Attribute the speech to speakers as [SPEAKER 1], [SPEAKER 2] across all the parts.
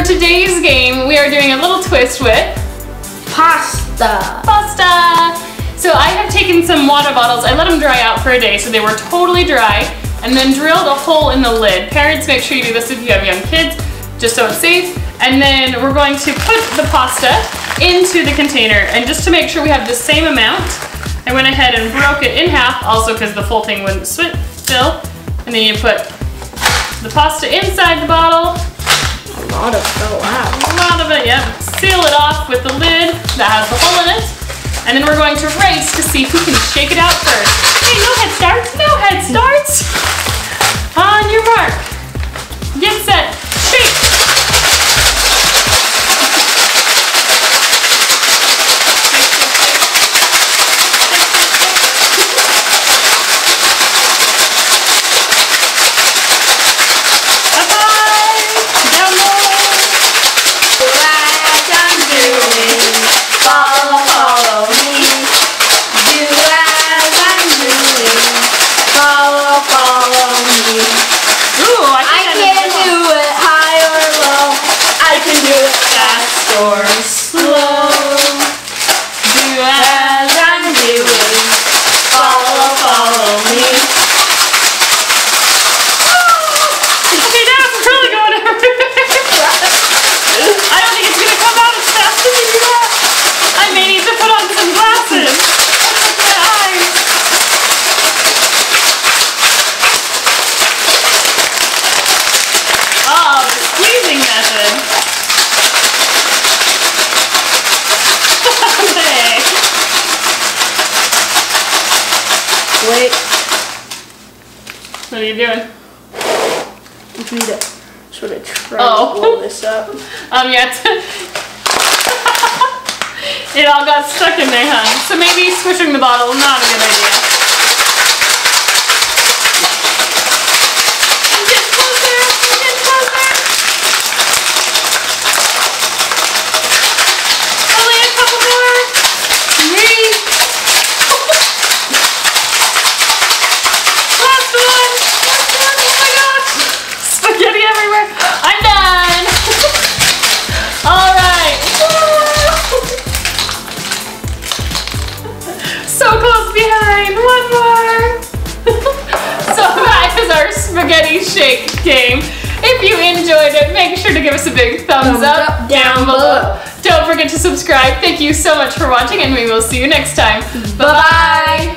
[SPEAKER 1] today's game, we are doing a little twist with
[SPEAKER 2] pasta.
[SPEAKER 1] So I have taken some water bottles, I let them dry out for a day so they were totally dry, and then drilled a hole in the lid. Parents, make sure you do this if you have young kids, just so it's safe. And then we're going to put the pasta into the container, and just to make sure we have the same amount, I went ahead and broke it in half, also because the full thing wouldn't fill. And then you put the pasta inside the bottle.
[SPEAKER 2] A lot of it, wow.
[SPEAKER 1] A lot of it, yep. Seal it off with the lid that has the hole in it. And then we're going to race to see who can shake it out first. Hey, no head starts, no head starts. On your mark. Get set, shake.
[SPEAKER 2] Or slow, do as I'm doing, follow me.
[SPEAKER 1] Okay, now it's really going everywhere. I don't think it's going to come out as fast as you do that. I may need to put on some glasses. Look at my eyes. Oh, the squeezing method.
[SPEAKER 2] Wait.
[SPEAKER 1] What are you doing?
[SPEAKER 2] You need to sort of try to blow this up.
[SPEAKER 1] Yeah. It all got stuck in there, huh? So maybe swishing the bottle, not a good idea. Get closer, get closer. Only a couple more. 3. Spaghetti shake game. If you enjoyed it, make sure to give us a big thumbs up down below. Don't forget to subscribe. Thank you so much for watching, and we will see you next time. Bye-bye.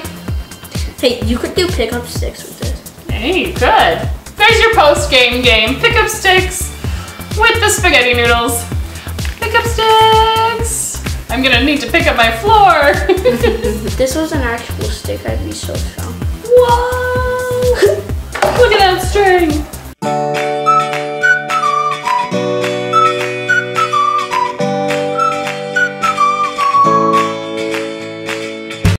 [SPEAKER 2] Hey, you could do pickup sticks with this.
[SPEAKER 1] Hey, good. There's your post-game game. Pickup sticks with the spaghetti noodles. Pickup sticks. I'm gonna need to pick up my floor.
[SPEAKER 2] If this was an actual stick, I'd be so strong.
[SPEAKER 1] What?